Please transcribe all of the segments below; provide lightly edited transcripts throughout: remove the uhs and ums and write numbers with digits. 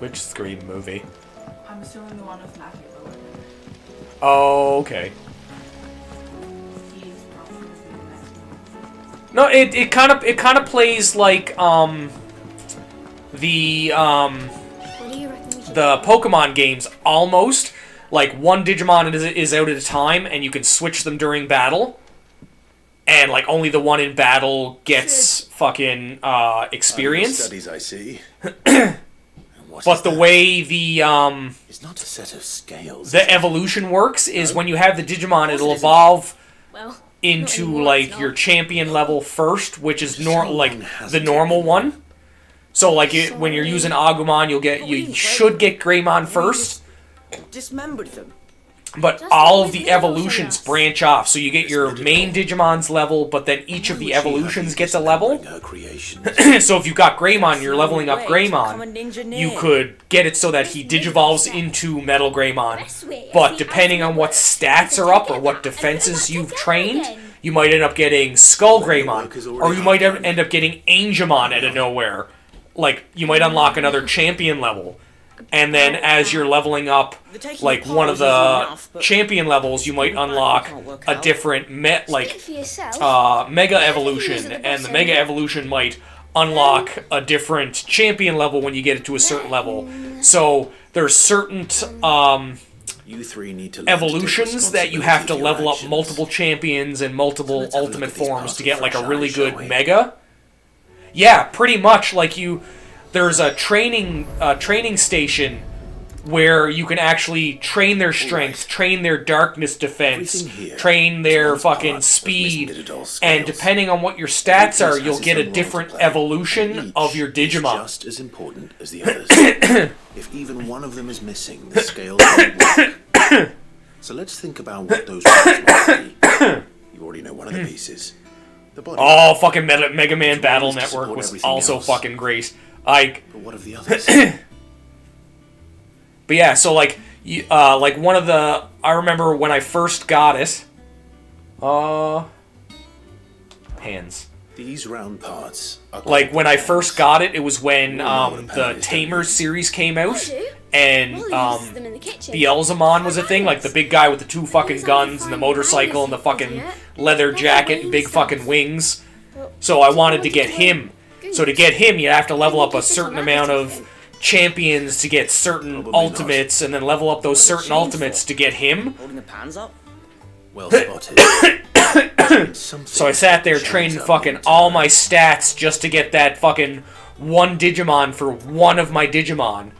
Which Scream movie? I'm assuming the one with Matthew Lillard. Oh, okay. He's probably going to be the next one. No, it kind of plays like the What do you reckon we should the do? Pokemon games almost. Like one Digimon is out at a time, and you can switch them during battle. And like only the one in battle gets fucking experience. Studies, I see. But the way the It's not a set of scales. evolution works is when you have the Digimon, it'll evolve Well, into anymore, like it's your not. champion level first, which is Someone like has the to normal take one. So like when you're using Agumon, you should get Greymon first, Dismembered them. but Just all of with the me, evolutions yes. branch off. So you get your main Digimon's level, but then each of the evolutions gets a level. Her creations. So if you've got Greymon, you're leveling up Become a Greymon. ninja You ninja. could get it so that he digivolves into Metal Greymon. Best way, But see, depending I on what see stats it. are up or And what then defenses back you've together trained, again. you might end up getting Skull Work is Greymon, or already you might done. end up getting Angemon out of nowhere. Like, you might unlock another champion level. And then as you're leveling up, like, one of the champion levels, you might unlock a different, Speak for yourself. Mega Evolution. And the Mega Evolution might unlock a different champion level when you get it to a certain level. So, there's certain, You three need to learn to take evolutions that you have to responsibility for your level up actions. multiple champions and multiple let's have a look ultimate at these forms parts to with get like a fresh really eyes, good shall we? mega. Yeah, pretty much like there's a training station where you can actually train their strength, train their darkness defense, Everything here train their is one fucking part of speed, Mr. Digital and scales. depending on what your stats Every are, piece you'll has get its a own role different to play, evolution and of your each is Digimon. just as important as the others. If even one of them is missing, the scales won't work. So let's think about what those parts might be. You already know one of the pieces. The body. Oh, fucking Mega Man Which Battle one is to Network support was everything also else? fucking great. Like, But what of the others? but yeah, so like, like one of the, I remember when I first got it. Hands. These round parts are Like when I first got it, it was when You all know what a pen the is, don't Tamers you? series came I out, do. and Molly uses them in the kitchen. Beelzemon was a thing, like the big guy with the two fucking These are guns and the fine motorcycle and the privacy, fucking idiot. leather That's jacket the and big wing fucking stuff. wings. Well, So I what wanted do to you get do? him. Goose. So to get him, you have to level up a Maybe just certain an amount of attitude champions to get certain Probably ultimates, and then level up those What are the certain chains ultimates for? to get him. Holding the pans up. well spotted. So I sat there training fucking all my stats just to get that fucking one Digimon for one of my Digimon.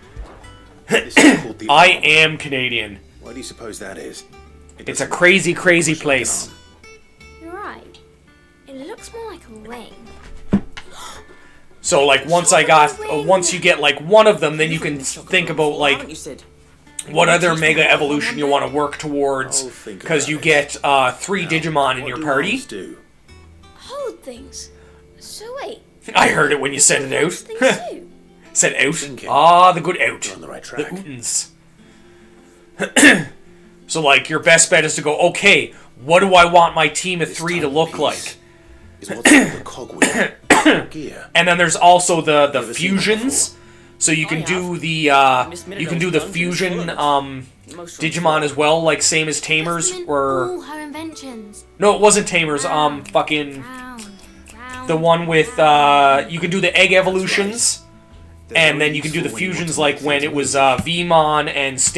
I am Canadian. Why do you suppose that is? It It's a doesn't crazy, crazy look like an place. arm. You're right. It looks more like a wing. So like once once you get like one of them, then you can think about like Haven't you, Sid? what other Mega Evolution you want to work towards, I'll think because about you it. get 3 Digimon in What your do party. arms do? Hold things. So wait. I heard it when you said it Those out. things too. Said out. Thinking. Ah, the good out. You're on the right The track. ootins. So like your best bet is to go, okay, what do I want my team of This 3 to tiny look piece like? Is what's called the cogwheel. Gear. And then there's also the Never seen that fusions. So you can I do have. the Miss you can do the Minigon's guns fusion and bullets. Most from Digimon as well, like same as Tamers Testament or all her inventions. no, it wasn't Tamers. Fucking Round, round, the one with you can do the egg evolutions, They're and very then you can do the useful when you want fusions to like make when things it was move. Vmon and if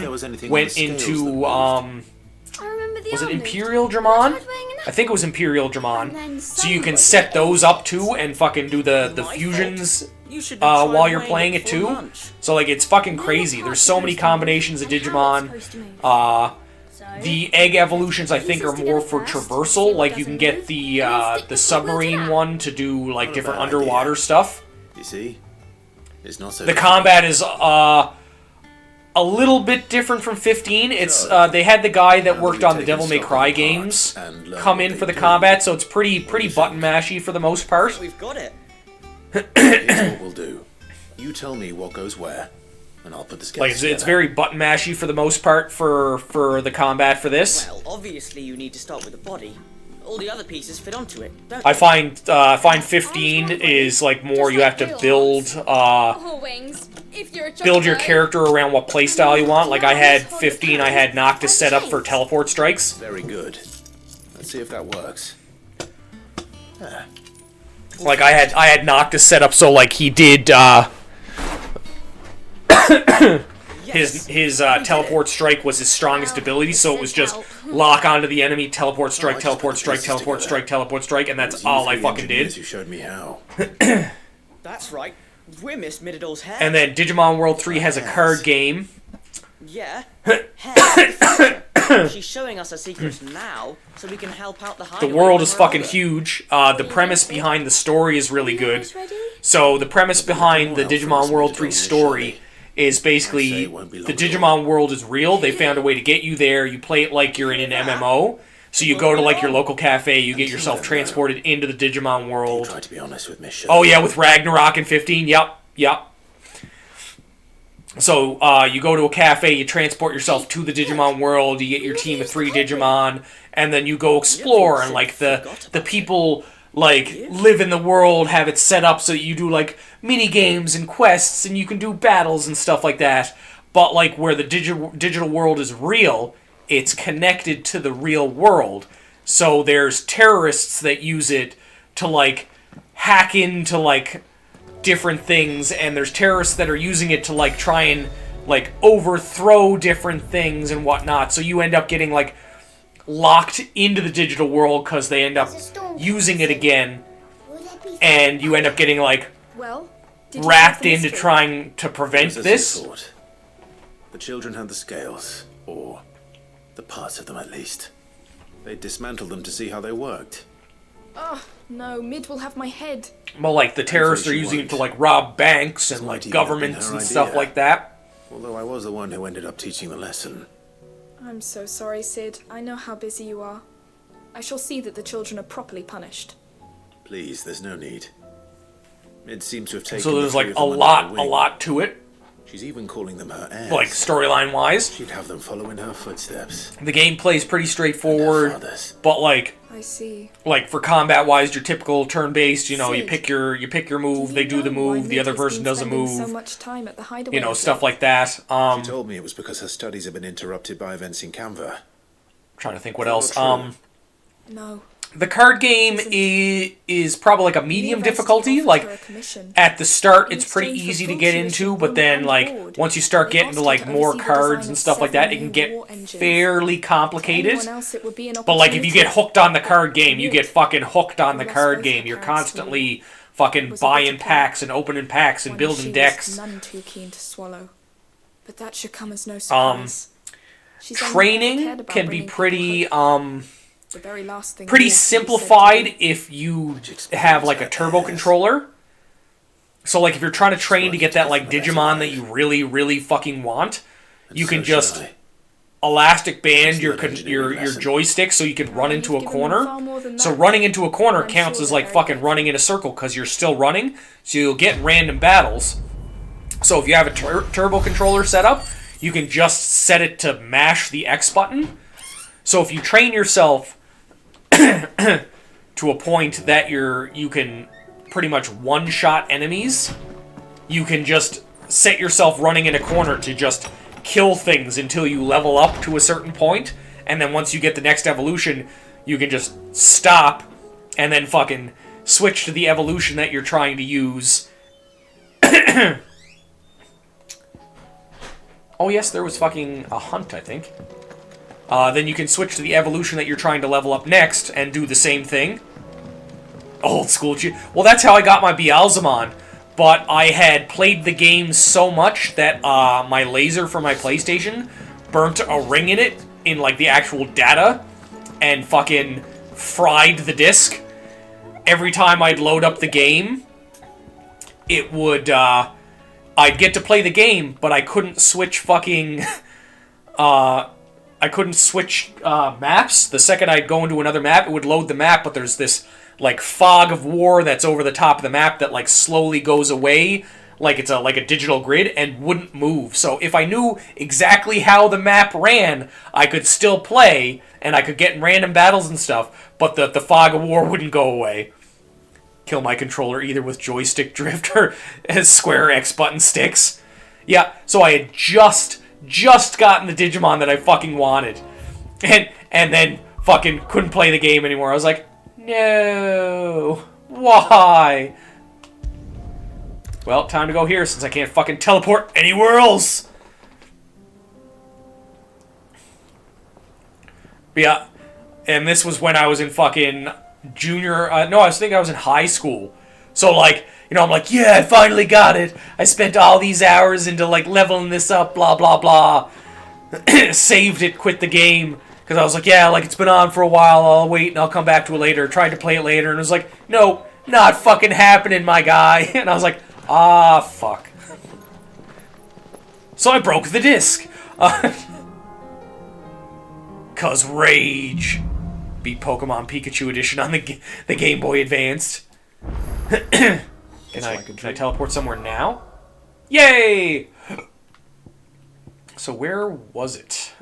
there was Stingmon anything on went the scales that into moved. I remember the was it almond. Imperial I Dramon? tried weighing an I think it was Imperial Dramon. And then So you can somebody set those ate up too and fucking do the My fault. fusions You should while you're playing it too. Lunch. So like it's fucking Where crazy. the There's parts so are many supposed to move combinations of and how it's Digimon. supposed to move. So, The egg evolutions I think are Pieces more together for first, traversal. see what Like you can doesn't get move, the and then stick the the submarine cogwheel to one to do like Not a different bad idea. underwater stuff. You see? It's not so The combat is a little bit different from 15. It's they had the guy that Now worked that on the you've Devil taken May stock Cry of the parts games and learned come what in they for the do, combat, so it's pretty do you button think? mashy for the most part. We've got it. Here's what we'll do. You tell me what goes where, and I'll put the scales Like it's together. very button mashy for the most part for the combat for this. Well, obviously you need to start with the body. All the other pieces fit onto it, don't I they? find 15 is like more you have to build Or wings. If you're a build your chocobo, character around what playstyle you want. Like I had 15, I had Noctis set up for teleport strikes. Very good. Let's see if that works. Like I had Noctis set up so like he did his teleport strike was his strongest ability, so it was just lock onto the enemy, teleport strike, teleport strike, teleport strike, teleport strike, and that's all I fucking did. You showed me how. That's right. We're Miss Middledor's hair. And then Digimon World 3 has a card game. Yeah. Hair. She's showing us her secrets now, so we can help out the The hideaway. world when is we're fucking older. huge. The premise behind the story is really good. Almost ready? So the premise behind the Digimon World 3 story is basically the Digimon world is real. They found a way to get you there. You play it like you're in an MMO. So you go to like your local cafe, you get yourself transported into the Digimon world. Try to be honest with Miss Oh yeah, with Ragnarok in 15. Yep. So you go to a cafe, you transport yourself to the Digimon world, you get your team of 3 Digimon, and then you go explore, and like the people like live in the world, have it set up so you do like mini games and quests, and you can do battles and stuff like that. But like where the digital world is real, it's connected to the real world. So there's terrorists that use it to like hack into like different things, and there's terrorists that are using it to like try and like overthrow different things and whatnot. So you end up getting like locked into the digital world because they end up using it again, and you end up getting like Well, did wrapped you into trying to prevent this. The children had the scales, or the parts of them at least. They dismantled them to see how they worked. Oh, no, Mid will have my head. Well, like the terrorists are she using it won't. to like rob banks and This like might even have been governments her and stuff idea. like that. Although I was the one who ended up teaching the lesson. I'm so sorry, Sid. I know how busy you are. I shall see that the children are properly punished. Please, there's no need. Mid seems to have taken So there's the like three of a them under her wing. lot to it, She's even calling them her heirs. like storyline wise. She'd have them follow in her footsteps. The gameplay is pretty Her straightforward, father's. but like I see. for combat wise, your typical turn based. You know, you Sid, pick your move, Do they you do the know why move, the Mid other has person been does a spending move. So much time at the hideaway You know, of stuff late? like that. She told me it was because her studies have been interrupted by events in Canva. Trying to think what Not else. true. No. The card game is probably like a medium University difficulty. offered Like her a commission. at the start, In it's pretty exchange for easy to full get tuition, into, but room then and like board. once you start They getting asked to her like to more oversee the design cards of and stuff like that, it 7 can new war get engines. fairly To complicated. anyone else, it would be an But like if you get opportunity. hooked on the card game, you get fucking hooked on the Unless card both game. her You're parents constantly fucking was a buying bit of a- packs and opening packs and One building she decks. was none too keen to swallow. But that should come as no surprise. She's only ever Training cared about can be bringing people pretty hope. The very last thing pretty war can be said to simplified do. if you explains have like a her turbo past. controller. So like if you're trying to train to Working get that to like get the Digimon that best you really fucking want, you can So just should I. elastic band It's your not engineering your lesson. joystick so you can run Oh, into you've a given them corner. far more than So that. running into a corner I'm counts sure as they're like very fucking careful. running in a circle because you're still running. So you'll get random battles. So if you have a turbo controller set up, you can just set it to mash the X button. So if you train yourself to a point that you can pretty much one-shot enemies, you can just set yourself running in a corner to just kill things until you level up to a certain point, and then once you get the next evolution, you can just stop and then fucking switch to the evolution that you're trying to use. Oh yes, there was fucking a hunt, I think. Then you can switch to the evolution that you're trying to level up next and do the same thing. Old school shit. Well, that's how I got my Beelzemon. But I had played the game so much that my laser for my PlayStation burnt a ring in it, in like the actual data, and fucking fried the disc. Every time I'd load up the game, it would, I'd get to play the game, but I couldn't switch fucking, I couldn't switch maps. The second I'd go into another map, it would load the map, but there's this like fog of war that's over the top of the map that like slowly goes away, like it's like a digital grid, and wouldn't move. So if I knew exactly how the map ran, I could still play and I could get in random battles and stuff, but the fog of war wouldn't go away. Kill my controller either with joystick drift or square X button sticks. Yeah, so I had just gotten the Digimon that I fucking wanted. And then fucking couldn't play the game anymore. I was like, no. Why? Well, time to go here since I can't fucking teleport anywhere else. But yeah, and this was when I was in fucking junior... no, I think I was in high school. So, like, you know, I'm like, yeah, I finally got it. I spent all these hours into, like, leveling this up, blah, blah, blah. Saved it, quit the game. Because I was like, yeah, like, it's been on for a while. I'll wait and I'll come back to it later. Tried to play it later and it was like, no, not fucking happening, my guy. And I was like, ah, fuck. So I broke the disc. 'Cause rage. Beat Pokemon Pikachu Edition on the Game Boy Advanced. Can I teleport somewhere now? Yay! So where was it?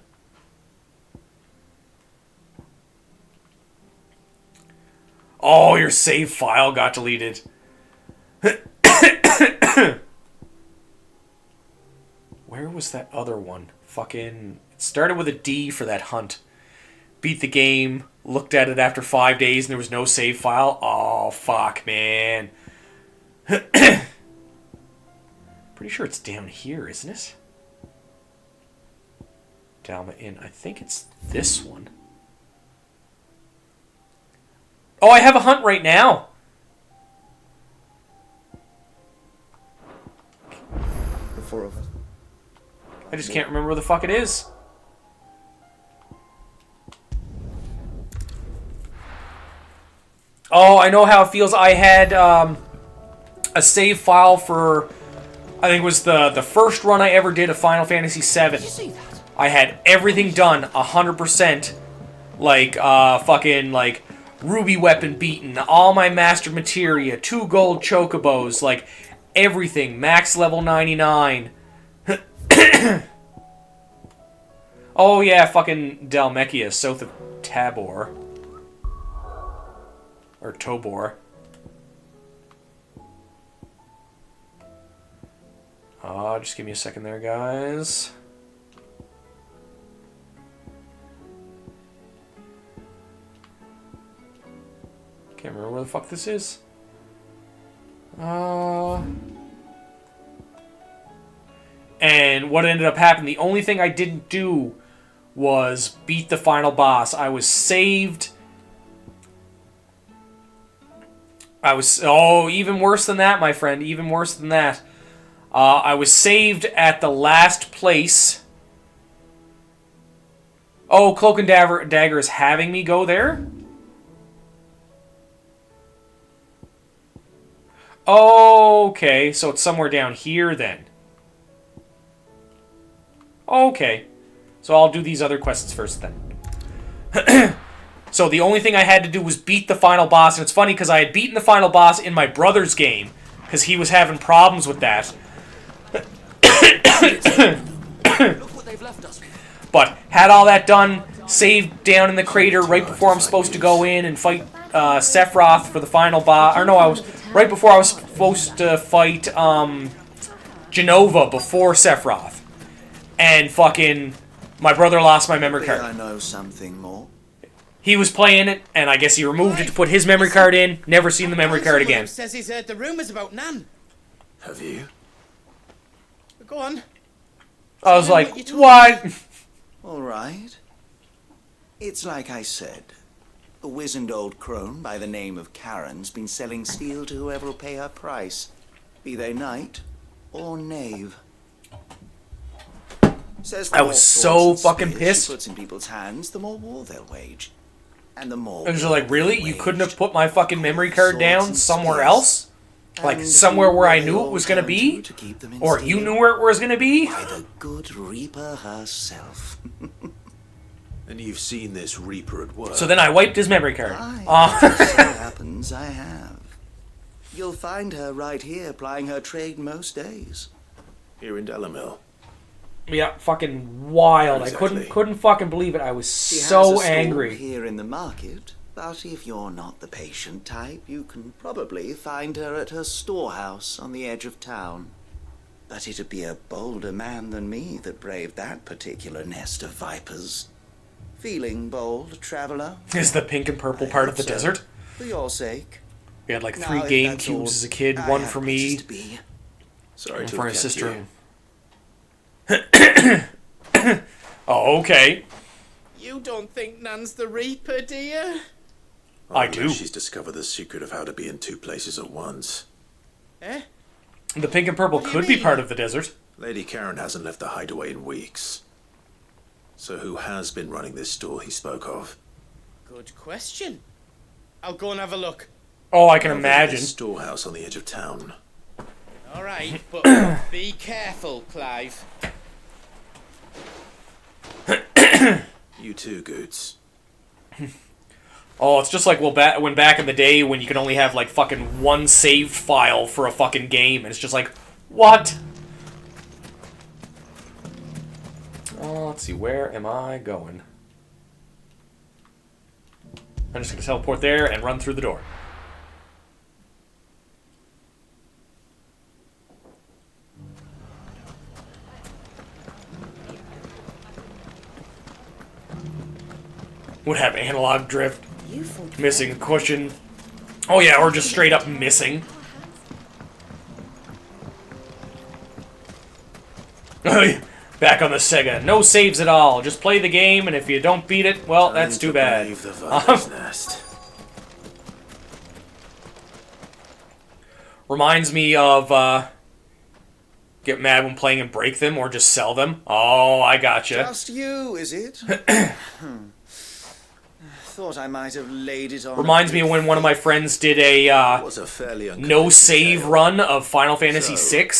Oh, your save file got deleted. Where was that other one? Fucking... It started with a D for that hunt. Beat the game, looked at it after 5 days, and there was no save file. Oh, fuck, man. Pretty sure it's down here, isn't it? Dalma Inn. I think it's this one. Oh, I have a hunt right now. The four of us. I just can't remember where the fuck it is. Oh, I know how it feels. I had a save file for, I think it was the first run I ever did of Final Fantasy VII. I had everything done 100%. Like, fucking, like, Ruby Weapon beaten, all my master materia, 2 gold chocobos, like, everything. Max level 99. Oh, yeah, fucking Dhalmekia, south of Tabor. Or Tobor. Just give me a second there, guys. Can't remember where the fuck this is. And what ended up happening, the only thing I didn't do was beat the final boss. I was saved... oh, even worse than that, my friend. Even worse than that. I was saved at the last place. Oh, Cloak and Dagger is having me go there? Okay, so it's somewhere down here then. Okay. So I'll do these other quests first then. So the only thing I had to do was beat the final boss, and it's funny because I had beaten the final boss in my brother's game, because he was having problems with that. But had all that done, saved down in the crater right before I'm supposed to go in and fight Sephiroth for the final boss. Or no, I was right before I was supposed to fight Jenova before Sephiroth. And fucking my brother lost my memory card. I know something more. He was playing it, and I guess he removed it to put his memory card in. Never seen the memory card again. Says he's heard the rumours about Nan. Have you? Go on. I was like, what? All right. It's like I said. A wizened old crone by the name of Karen's been selling steel to whoever will pay her price, be they knight or knave. Says the I more was swords so and fucking spears pissed. She puts in people's hands, the more war they'll wage, and the more. I was like, really? You couldn't have put my fucking memory card Swords down and somewhere spears. else? Like And somewhere who where I they knew it all was gonna turn be? to keep them in Or you steel? knew where it was gonna be? By the good Reaper herself. And you've seen this Reaper at work. So then I wiped his memory card. Aye, just so happens I have. You'll find her right here plying her trade most days. Here in Delamil. Yeah, fucking wild. Exactly. I couldn't fucking believe it. I was She has a so stall angry. here in the market, but if you're not the patient type, you can probably find her at her storehouse on the edge of town. But it'd be a bolder man than me that braved that particular nest of vipers. Feeling bold, traveler? Is the pink and purple part of the desert? For your sake. We had like Now, 3 if game that's cubes all as a kid, I one have for wishes me, to be. Sorry one to for have his kept sister. you. Oh, okay. You don't think Nan's the Reaper, do you? I Unless do. She's discovered the secret of how to be in 2 places at once. Eh? The pink and purple What do you could be mean? part of the desert. Lady Karen hasn't left the hideaway in weeks. So who has been running this store he spoke of? Good question. I'll go and have a look. Oh, I can Over imagine. this storehouse on the edge of town. All right, but be careful, Clive. You too, Goots. Oh, it's just like when back in the day when you could only have like fucking 1 saved file for a fucking game, and it's just like, what? Oh, let's see, where am I going? I'm just gonna teleport there and run through the door. Would have analog drift. Missing a cushion. Oh yeah, or just straight up missing. Back on the Sega. No saves at all. Just play the game, and if you don't beat it, well, that's too bad. Leave the viper's nest. Reminds me of, get mad when playing and break them, or just sell them. Oh, I gotcha. Just you, is it? Thought I might have laid it on. Reminds me of when one of my friends did a, It was a fairly no uncommon save tale. run of Final Fantasy VI.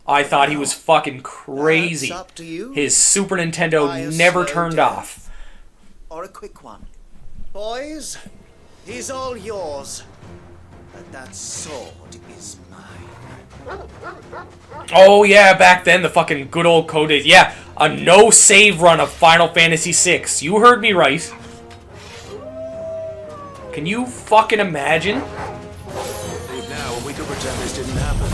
I thought he was fucking crazy. That's up to you. His Super Buy a Nintendo never slow turned death. off. Or a quick one. Boys, he's all yours. But that sword is mine. Oh yeah, back then, the fucking good old code days. Yeah, a no save run of Final Fantasy VI. You heard me right. Can you fucking imagine? Leave now, and we could pretend this didn't happen.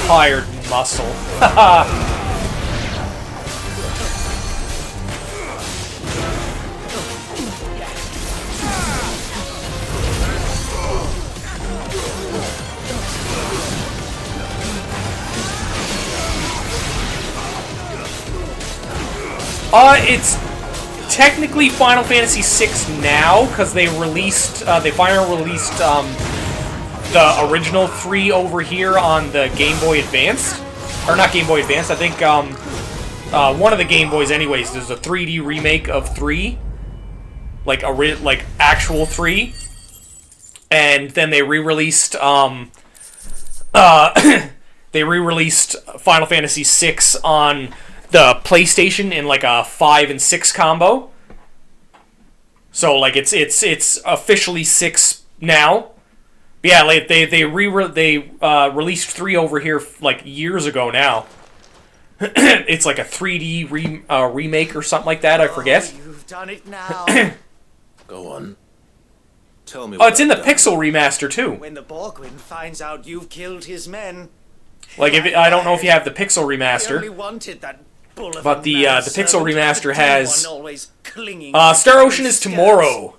Tired muscle. It's technically Final Fantasy VI now, because they released, they finally released, the original 3 over here on the Game Boy Advanced. Or not Game Boy Advanced, I think, one of the Game Boys anyways, there's a 3D remake of 3. Like, like, actual 3. And then they re-released, they re-released Final Fantasy VI on the PlayStation in, like, a 5 and 6 combo. So, like, it's officially 6 now. But yeah, like, they released 3 over here, like, years ago now. It's like a 3D remake or something like that, I forget. Oh, you've done it now. Go on. Tell me Oh, what it's in the I've done. Pixel remaster, too. When the Borgwyn finds out you've killed his men, Like, I don't know if you have the Pixel he only remaster. wanted that bull of But a the manservant, Pixel remaster the has, one always clinging Star to Ocean is skirts. tomorrow.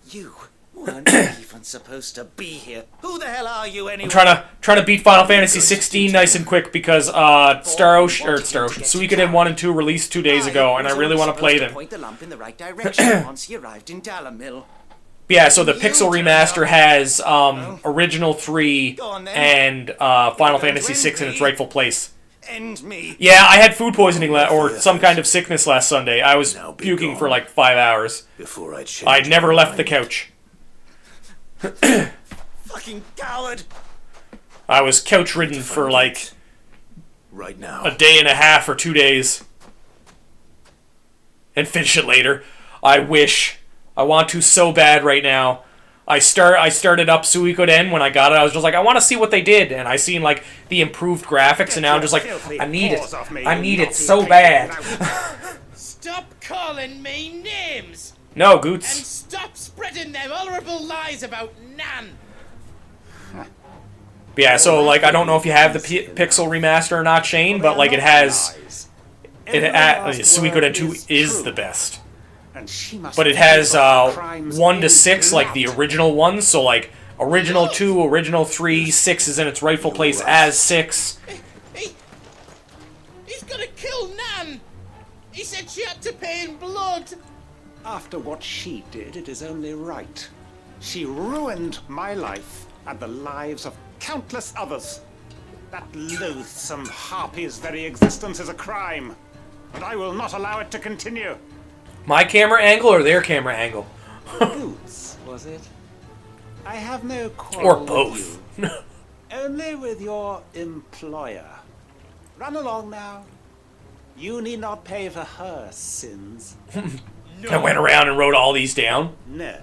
You weren't even supposed to be here. Who the hell are you anyway? I'm trying to beat Final Fantasy 16 nice and quick because Star Ocean, Suikoden 1 and 2 released 2 days ago, and I really want to play them. Point the lump in the right direction once he arrived in Dalamil. Yeah, so the Pixel remaster has original 3 and Final Fantasy 6 in its rightful place. End me. Yeah, I had food poisoning or some kind of sickness last Sunday. I was Now be puking gone. for like 5 hours. Before I change I'd never my left the mind. couch. Fucking coward. I was couch ridden for like Right now. a day and a half or 2 days. And finish it later. I wish. I want to so bad right now. I started up Suikoden when I got it. I was just like, I want to see what they did, and I seen like the improved graphics, and now I'm just like, I need it. I need it so bad. Stop calling me names! No, And Goots. stop spreading them horrible lies about Nan! But yeah, so like I don't know if you have the Pixel remaster or not, Shane, but like it has. Suikoden 2 is the best. But it has 1 to 6 like the original ones, so like original 2, original 3, 6 is in its rightful place as 6. He's gonna kill Nan! He said she had to pay in blood! After what she did, it is only right. She ruined my life and the lives of countless others. That loathsome harpy's very existence is a crime, and I will not allow it to continue. My camera angle or their camera angle? Boots, was it? I have no quarrel Or both. with you, only with your employer. Run along now. You need not pay for her sins. I went around and wrote all these down. No.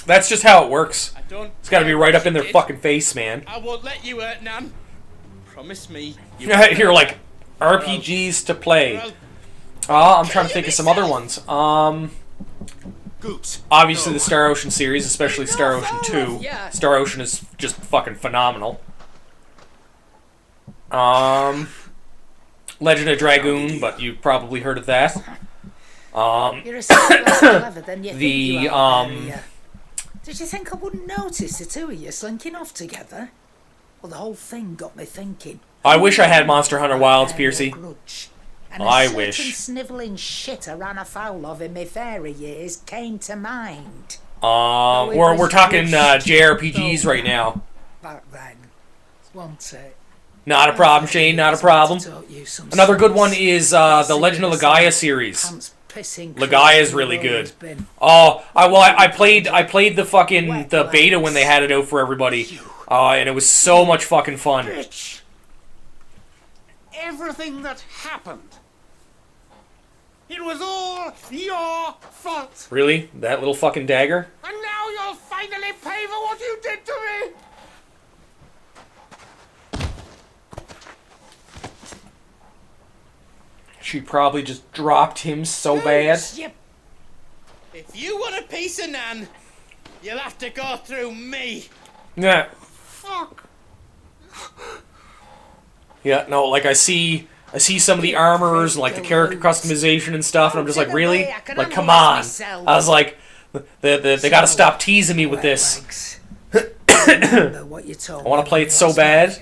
That's just how it works. I don't It's gotta be care right what up in she their did. fucking face, man. I won't let you hurt Nan. Promise me. You You're like, RPGs to play. I'm trying to think of some other ones. Obviously the Star Ocean series, especially Star Ocean 2. Yeah. Star Ocean is just fucking phenomenal. Legend of Dragoon, but you've probably heard of that. You're a sight less clever than you think you are, The, Maria. Did you think I wouldn't notice the two of you slinking off together? Well, the whole thing got me thinking. I wish I had Monster Hunter Wilds, Bear no Piercy. grudge. And I a certain wish. snivelling shit I ran afoul of in my fairy years came to mind. We're talking JRPGs right now. Back then, wasn't it? Not a problem, Shane, not a problem. Taught you some Another good one sense. is the Legend of Legaia series. Pants pissing Legaia is crazy really you've always good. been. Oh, I played the fucking the beta when they had it out for everybody, and it was so much fucking fun. Bitch! Everything that happened, it was all your fault. Really, that little fucking dagger? And now you'll finally pay for what you did to me. She probably just dropped him so bad. Yep. If you want a piece of Nan, you'll have to go through me. Yeah, Fuck. yeah. No, like I see some of the armors and like the character customization and stuff, and I'm just like, really? Like, come on! I was like, they gotta stop teasing me with this. Legs. Remember what you told I want me to play it so last bad. night.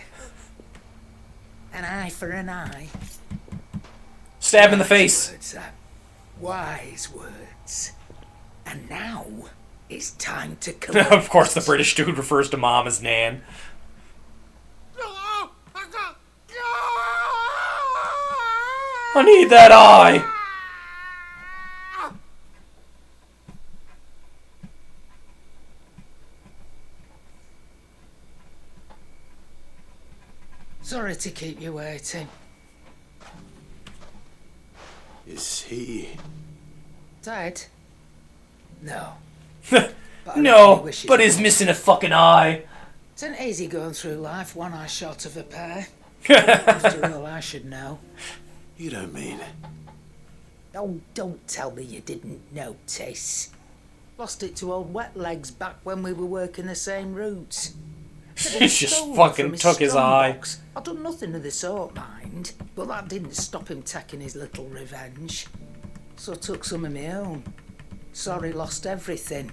An eye for an eye. Stab in the face. Words are wise words. And now it's time to collect. Of course, the British dude refers to Mom as Nan. I need that eye. Sorry to keep you waiting. Is he? Dead? No. But I No, really wish but it he's was. missing a fucking eye. It's an easy going through life, one eye short of a pair. After all, I should know. You don't mean? Oh, don't tell me you didn't notice. Lost it to old Wet Legs back when we were working the same routes. He just fucking took his eye. I've done nothing of the sort, mind, but that didn't stop him taking his little revenge. So I took some of my own. Sorry, lost everything.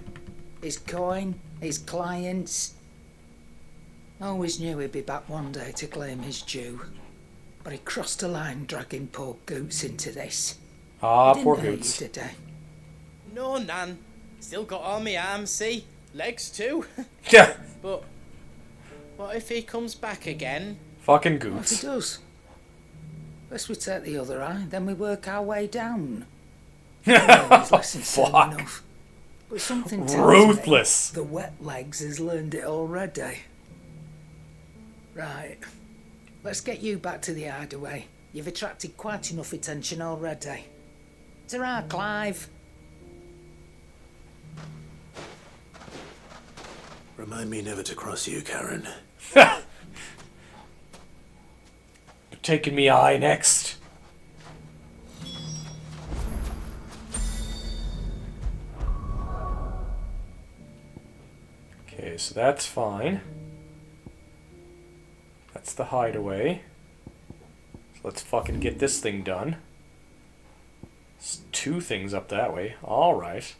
His coin, his clients. Always knew he'd be back one day to claim his due. But he crossed a line dragging poor Goots into this. Ah, He poor didn't hurt you, Goots. did he? No, Nan. Still got all my arms, see? Legs too. Yeah, But what if he comes back again? fucking What if Goots. he does? First we take the other eye, then we work our way down. His lesson's soon Fuck. enough. But something tells Ruthless. me the Wet Legs has learned it already. Right. Let's get you back to the hideaway. You've attracted quite enough attention already. Ta-ra, Clive. Remind me never to cross you, Karen. You're taking me eye next. Okay, so that's fine. That's the hideaway. So let's fucking get this thing done. There's 2 things up that way. Alright.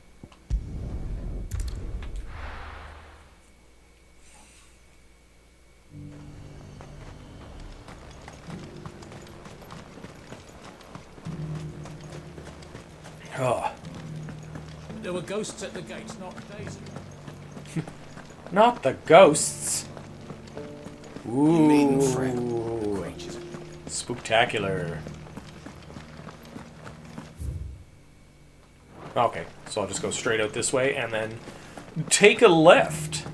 Oh. There were ghosts at the gates, not Daisy. Not the ghosts. Maiden Ooh. friend. Spooktacular. Okay, so I'll just go straight out this way and then take a left.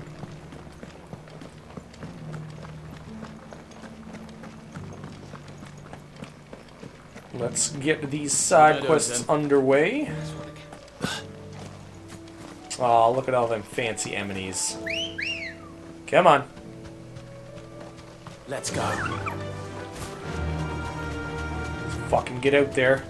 Let's get these side quests underway. Oh, look at all them fancy enemies. Come on. Let's go. Fucking get out there.